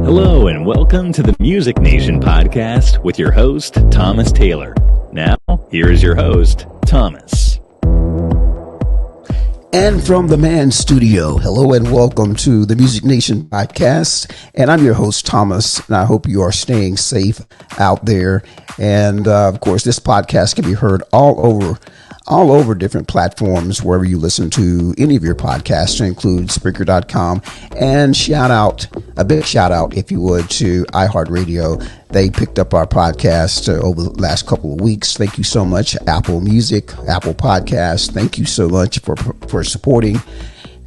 Hello and welcome to the Music Nation podcast with your host, Thomas Taylor. Now, here is your host, Thomas. And from the Man Studio, hello and welcome to the Music Nation podcast. And I'm your host, Thomas, and I hope you are staying safe out there. And of course, this podcast can be heard all over different platforms, wherever you listen to any of your podcasts, to include Spreaker.com. And a big shout out, if you would, to iHeartRadio. They picked up our podcast over the last couple of weeks. Thank you so much. Apple Music, Apple Podcasts. Thank you so much for supporting.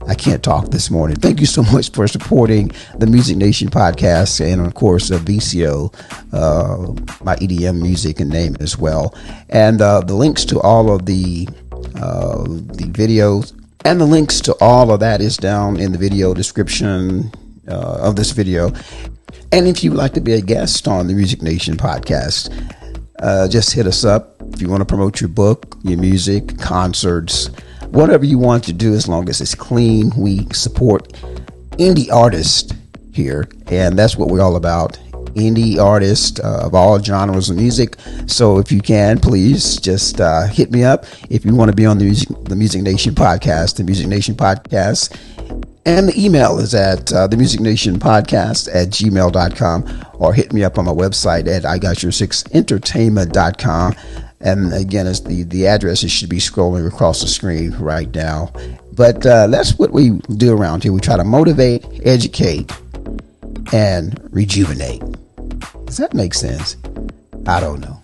I can't talk this morning. Thank you so much for supporting the Music Nation podcast, and of course, AVICEO, my EDM music and name as well. And the links to all of the videos and the links to all of that is down in the video description of this video. And if you'd like to be a guest on the Music Nation podcast, just hit us up. If you want to promote your book, your music, concerts, whatever you want to do, as long as it's clean. We support indie artists here, and that's what we're all about. Indie artists of all genres of music. So if you can, please just hit me up if you want to be on the Music Nation podcast, the Music Nation podcast. And the email is at themusicnationpodcast@gmail.com, or hit me up on my website at igotyou6entertainment.com. And again, it's the addresses should be scrolling across the screen right now. But that's what we do around here. We try to motivate, educate, and rejuvenate. Does that make sense? I don't know.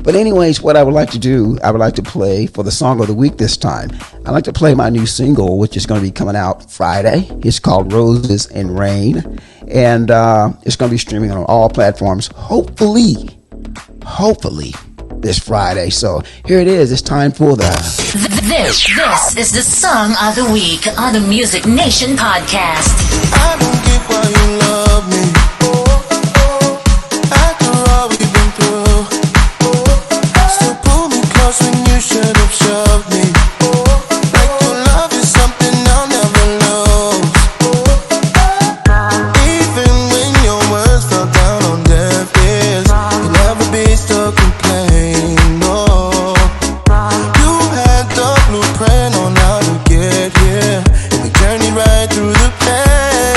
But anyways, what I would like to do, I would like to play for the song of the week this time. I'd like to play my new single, which is going to be coming out Friday. It's called Roses and Rain. And it's going to be streaming on all platforms, hopefully this Friday. So here it is. It's time for This is the song of the week on the Music Nation podcast. I don't get why you love me. After all we've been through, still pull me close when you should have shoved me. Like your love is something I'll never lose. Even when your words fell down on deaf ears, you'll never be stuck in pain. No, you had the blueprint on how to get here, and we journeyed right through the pain.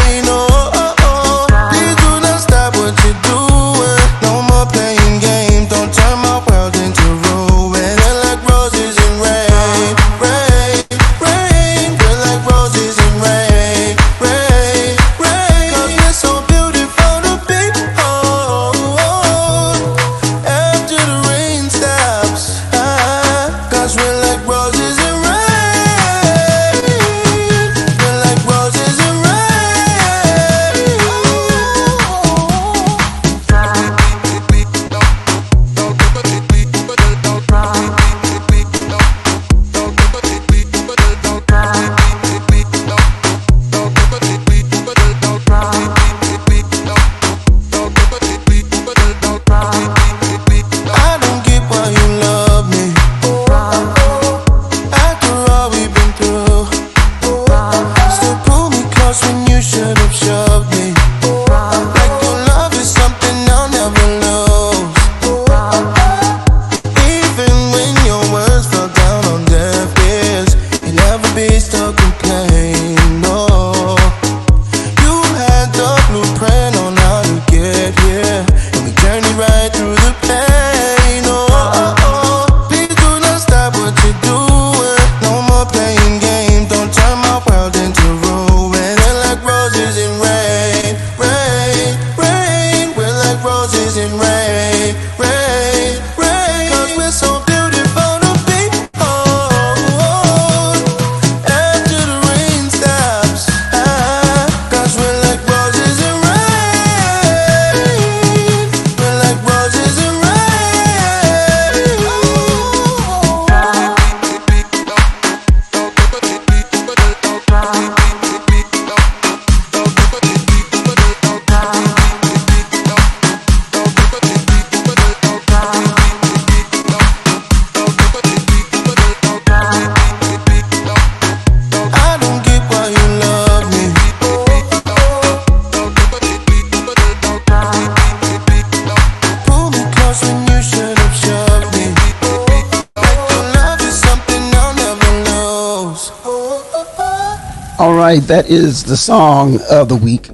right, that is the song of the week.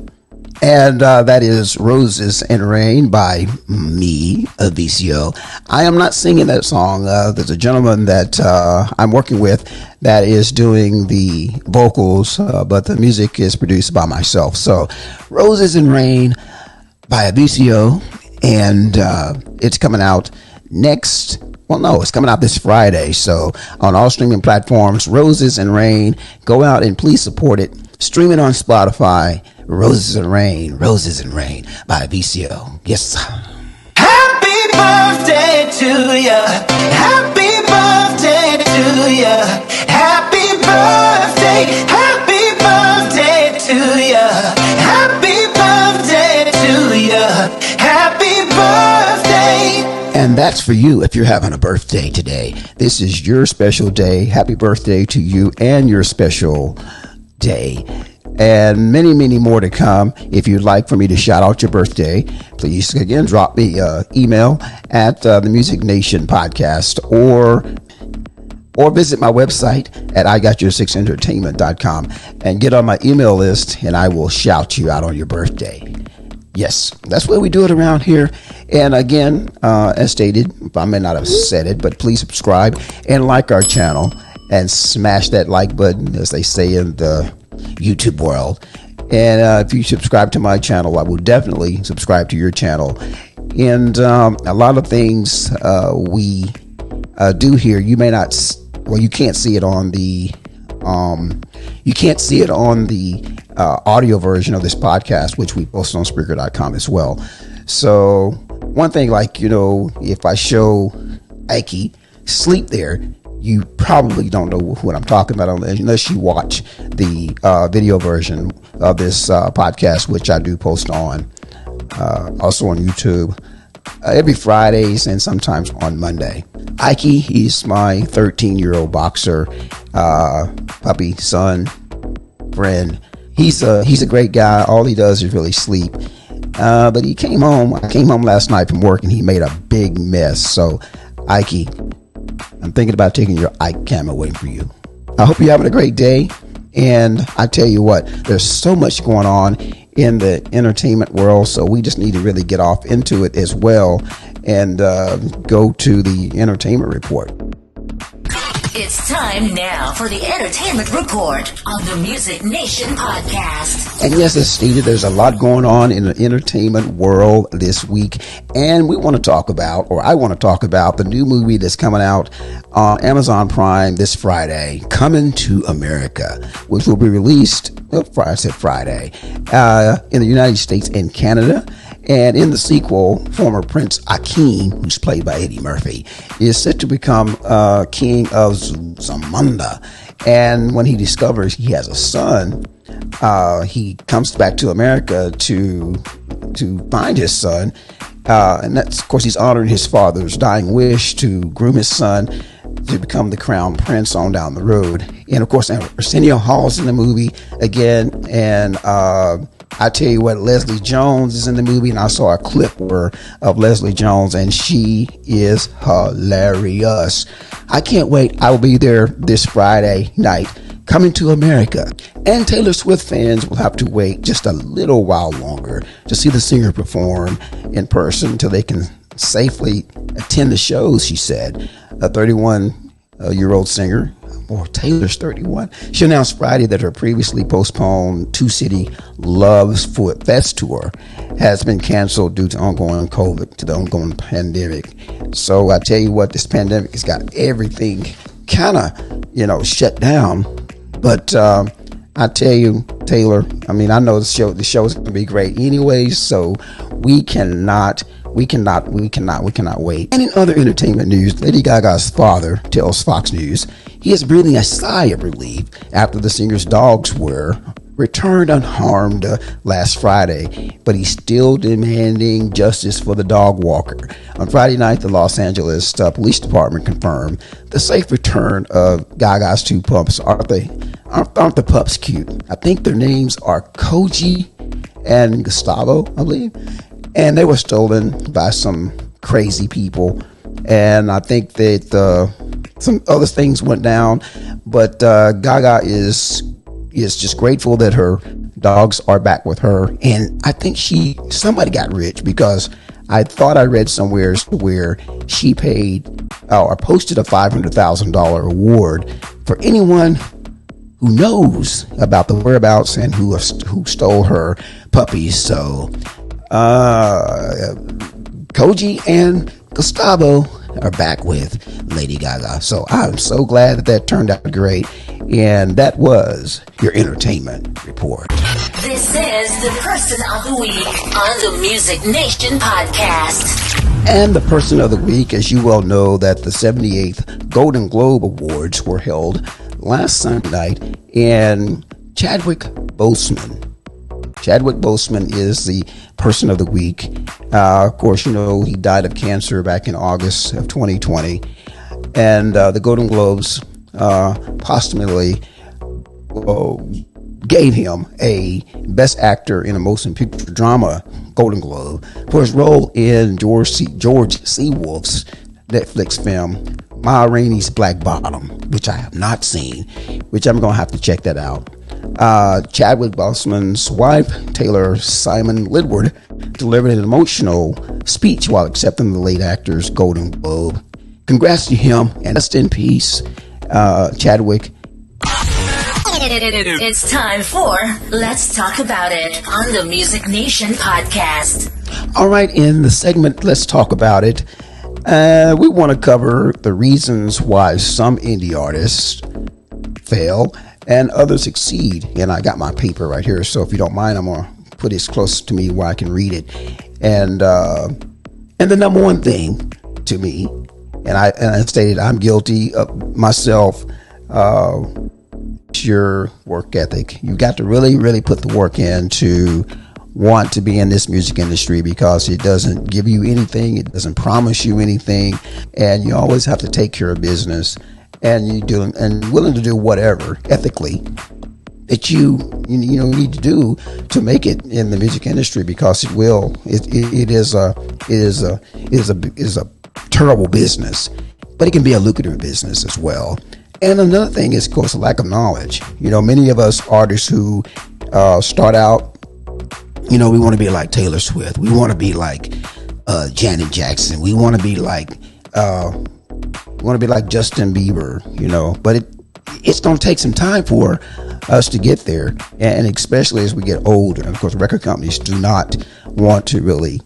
And that is Roses and Rain by me, AVICEO. I am not singing that song. There's a gentleman that I'm working with that is doing the vocals, but the music is produced by myself. So Roses and Rain by AVICEO, and it's coming out it's coming out this Friday. So on all streaming platforms, Roses and Rain, go out and please support it. Stream it on Spotify. Roses and Rain by AVICEO. Yes. Happy birthday to ya. Happy birthday to ya. Happy birthday. Happy birthday to ya. Happy birthday to ya. Happy birthday. And that's for you if you're having a birthday today. This is your special day. Happy birthday to you and your special day. And many, many more to come. If you'd like for me to shout out your birthday, please, again, drop me email at the Music Nation Podcast or visit my website at igotyour6entertainment.com and get on my email list, and I will shout you out on your birthday. Yes, that's the way we do it around here. And again, as stated, I may not have said it, but please subscribe and like our channel and smash that like button, as they say in the YouTube world. And if you subscribe to my channel, I will definitely subscribe to your channel. And a lot of things we do here, you may not, you can't see it on the audio version of this podcast, which we post on Spreaker.com as well. So one thing, if I show Ike sleep there, you probably don't know what I'm talking about unless you watch the video version of this podcast, which I do post on also on YouTube every Fridays and sometimes on Monday. Ike, he's my 13-year-old boxer, puppy, son, friend. He's a great guy. All he does is really sleep. But I came home last night from work and he made a big mess. So Ike, I'm thinking about taking your Ike cam away for you. I hope you're having a great day. And I tell you what, there's so much going on in the entertainment world. So we just need to really get off into it as well and go to the entertainment report. It's time now for the Entertainment Report on the Music Nation Podcast. And yes, as stated, there's a lot going on in the entertainment world this week. And I want to talk about the new movie that's coming out on Amazon Prime this Friday, Coming to America, which will be released, Friday, in the United States and Canada. And in the sequel, former Prince Akeem, who's played by Eddie Murphy, is set to become king of Zamunda. And when he discovers he has a son, he comes back to America to find his son. And that's, of course, he's honoring his father's dying wish to groom his son to become the crown prince on down the road. And of course, Arsenio Hall's in the movie again. And I tell you what, Leslie Jones is in the movie, and I saw a clip of Leslie Jones, and she is hilarious. I can't wait. I will be there this Friday night, Coming to America. And Taylor Swift fans will have to wait just a little while longer to see the singer perform in person until they can safely attend the shows, she said. A 31-year-old singer, Taylor's 31. She announced Friday that her previously postponed two-city Love's Fest tour has been canceled due to the ongoing pandemic. So I tell you what, this pandemic has got everything kind of, shut down. But I tell you, Taylor, I know the show is going to be great anyways. So we cannot wait. And in other entertainment news, Lady Gaga's father tells Fox News he is breathing a sigh of relief after the singer's dogs were returned unharmed last Friday, but he's still demanding justice for the dog walker. On Friday night, the Los Angeles Police Department confirmed the safe return of Gaga's two pups. Aren't the pups cute? I think their names are Koji and Gustavo, I believe. And they were stolen by some crazy people. And I think that some other things went down. But Gaga is, is just grateful that her dogs are back with her. And I think somebody got rich, because I thought I read somewhere where she paid or posted a $500,000 award for anyone who knows about the whereabouts and who stole her puppies. So Koji and Gustavo are back with Lady Gaga. So I'm so glad that turned out great. And that was your entertainment report. This is the Person of the Week on the Music Nation podcast. And the Person of the Week, as you well know, that the 78th Golden Globe Awards were held last Sunday night, and Chadwick Boseman is the Person of the Week. Of course, you know, he died of cancer back in August of 2020, and the Golden Globes posthumously gave him a Best Actor in a Motion Picture Drama Golden Globe for his role in George C. Wolfe's Netflix film Ma Rainey's Black Bottom, which I have not seen, which I'm going to have to check that out. Chadwick Boseman's wife, Taylor Simon Lidward, delivered an emotional speech while accepting the late actor's Golden Globe. Congrats to him, and rest in peace, Chadwick. It's time for Let's Talk About It on the Music Nation podcast. All right, in the segment Let's Talk About It, we want to cover the reasons why some indie artists fail and others succeed. And I got my paper right here, so if you don't mind, I'm going to put it close to me where I can read it. And the number one thing to me, and I stated I'm guilty of myself, your work ethic. You got to really, really put the work in to want to be in this music industry, because it doesn't give you anything. It doesn't promise you anything. And you always have to take care of business, and willing to do whatever ethically that you need to do to make it in the music industry, because it is a terrible business, but it can be a lucrative business as well. And another thing is, of course, a lack of knowledge. You know, many of us artists who start out, you know, we want to be like Taylor Swift. We want to be like Janet Jackson. We want to be like Justin Bieber, you know. But it's going to take some time for us to get there, and especially as we get older. And of course, record companies do not want to really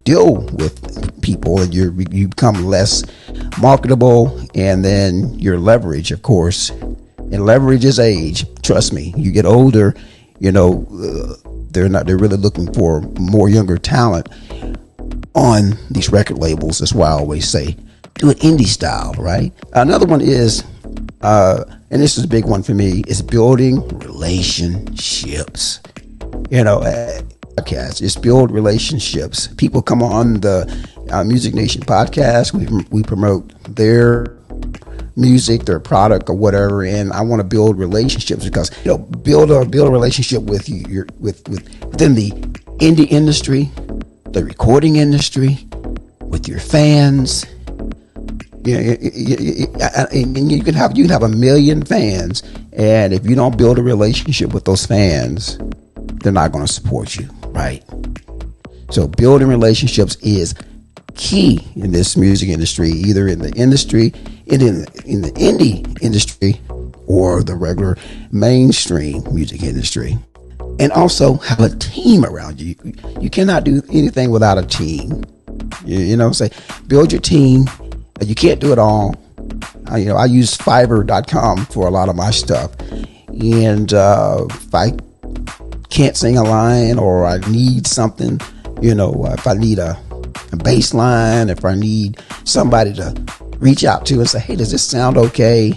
deal with people, and you become less marketable, and then your leverage, of course, and leverage is age. Trust me, you get older, you know, they're really looking for more younger talent on these record labels. That's why I always say do it indie style, right? Another one is, and this is a big one for me, is building relationships. You know, podcast is build relationships. People come on the Music Nation podcast. We promote their music, their product, or whatever, and I want to build relationships, because, you know, build a relationship with within the indie industry, the recording industry, with your fans. And you can have a million fans, and if you don't build a relationship with those fans, they're not going to support you, right? So building relationships is key in this music industry, either in the industry, in the indie industry, or the regular mainstream music industry. And also have a team around you. You cannot do anything without a team. You know, say build your team. You can't do it all. I use Fiverr.com for a lot of my stuff, and if I can't sing a line, or I need something, you know, if I need a bass line, if I need somebody to reach out to and say, hey, does this sound okay?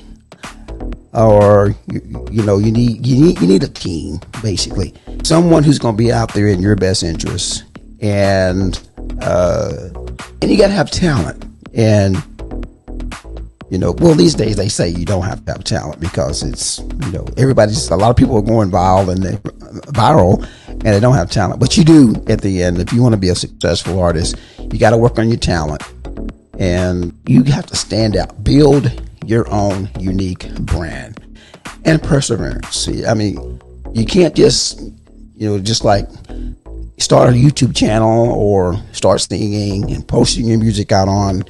Or you need a team, basically, someone who's going to be out there in your best interest, and you got to have talent. And these days they say you don't have to have talent, because it's, a lot of people are going viral and they don't have talent, but you do at the end. If you want to be a successful artist, you got to work on your talent, and you have to stand out, build your own unique brand. and perseverance. See, I mean, you can't just, just like start a YouTube channel or start singing and posting your music out on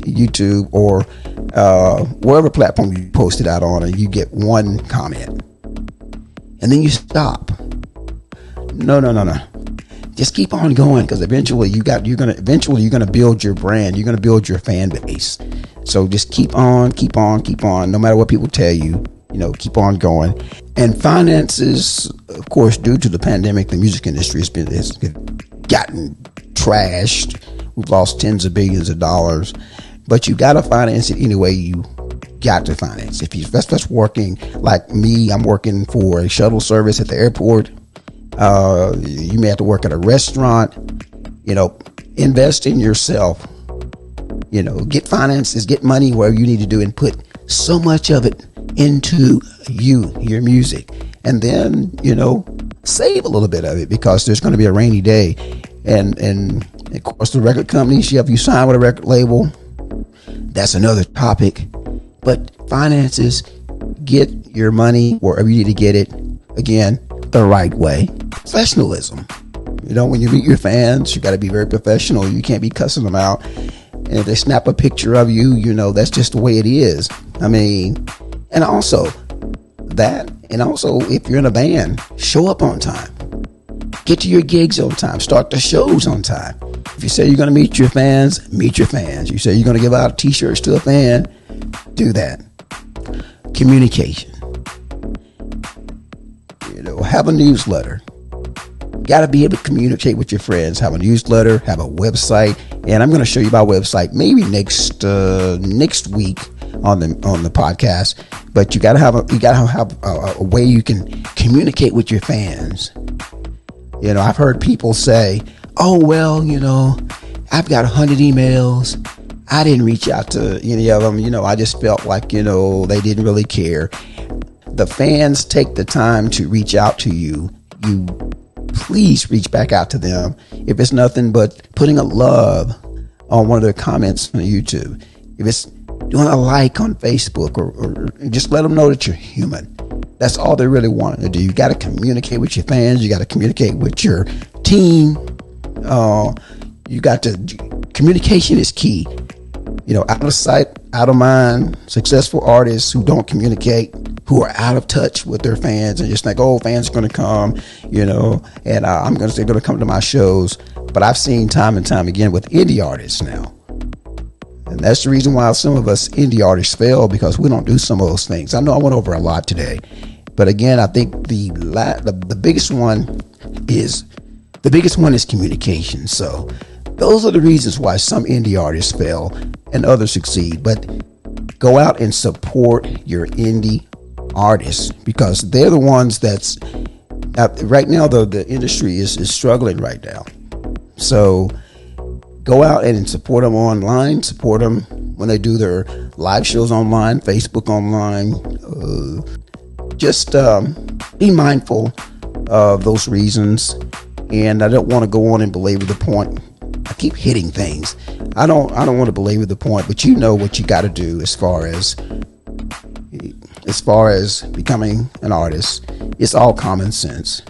YouTube or wherever platform you post it out on, and you get one comment and then you stop. No. Just keep on going, because eventually you're gonna build your brand. You're gonna build your fan base. So just keep on. No matter what people tell you, keep on going. And finances, of course, due to the pandemic, the music industry has gotten trashed. We've lost tens of billions of dollars, but you gotta finance it any way you got to finance. If that's working, like me, I'm working for a shuttle service at the airport. You may have to work at a restaurant. Invest in yourself. Get finances, get money where you need to do, and put so much of it into your music, and then save a little bit of it, because there's going to be a rainy day, and of course the record companies, if you sign with a record label, that's another topic. But finances, get your money wherever you need to get it, again, the right way. Professionalism. When you meet your fans, you got to be very professional. You can't be cussing them out. And if they snap a picture of you, that's just the way it is. I mean, and also if you're in a band, show up on time. Get to your gigs on time. Start the shows on time. If you say you're going to meet your fans, meet your fans. You say you're going to give out t-shirts to a fan, do that. Communication. Have a newsletter. Got to be able to communicate with your friends. Have a newsletter, have a website, and I'm going to show you my website maybe next week on the podcast. But you got to have a way you can communicate with your fans. I've heard people say, "Oh well, I've got 100 emails. I didn't reach out to any of them. I just felt like they didn't really care." The fans take the time to reach out to you. You please reach back out to them. If it's nothing but putting a love on one of their comments on YouTube, if it's doing a like on Facebook, or just let them know that you're human. That's all they really want to do. You got to communicate with your fans. You got to communicate with your team. Communication is key. Out of sight, out of mind. Successful artists who don't communicate, who are out of touch with their fans, and just think, oh, fans are going to come, and they're going to come to my shows. But I've seen time and time again with indie artists now. And that's the reason why some of us indie artists fail, because we don't do some of those things. I know I went over a lot today, but again, I think the biggest one is communication. So those are the reasons why some indie artists fail and others succeed. But go out and support your indie artists, because they're the ones that's right now. The industry is struggling right now. So go out and support them online. Support them when they do their live shows online, Facebook online. Just be mindful of those reasons. And I don't want to go on and belabor the point. I keep hitting things. I don't want to belabor the point, but you know what you got to do as far as becoming an artist. It's all common sense,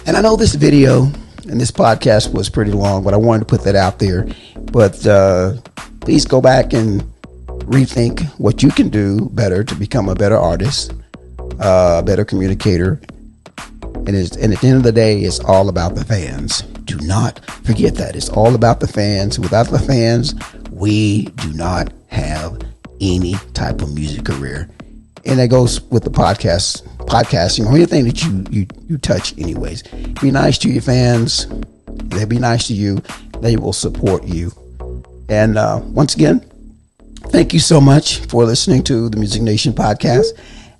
And I know this video and this podcast was pretty long, but I wanted to put that out there. But please go back and rethink what you can do better to become a better artist, a better communicator. And at the end of the day, it's all about the fans. Do not forget that. It's all about the fans. Without the fans, we do not have any type of music career. And that goes with the podcasting, or anything that you touch anyways. Be nice to your fans. They'll be nice to you. They will support you. And once again, thank you so much for listening to the Music Nation podcast.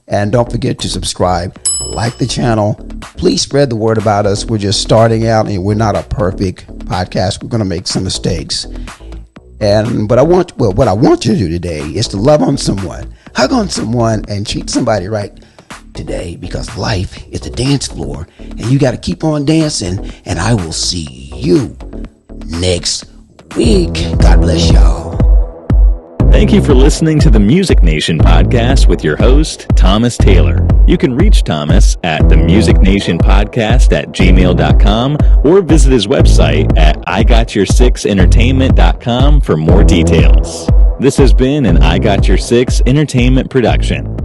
And don't forget to subscribe, like the channel. Please spread the word about us. We're just starting out, and we're not a perfect podcast. We're going to make some mistakes. But what I want you to do today is to love on someone, hug on someone, and treat somebody right today, because life is a dance floor, and you got to keep on dancing. And I will see you next week. God bless y'all. Thank you for listening to the Music Nation podcast with your host, Thomas Taylor. You can reach Thomas at themusicnationpodcast@gmail.com or visit his website at igotyour6entertainment.com for more details. This has been an I Got Your 6 Entertainment production.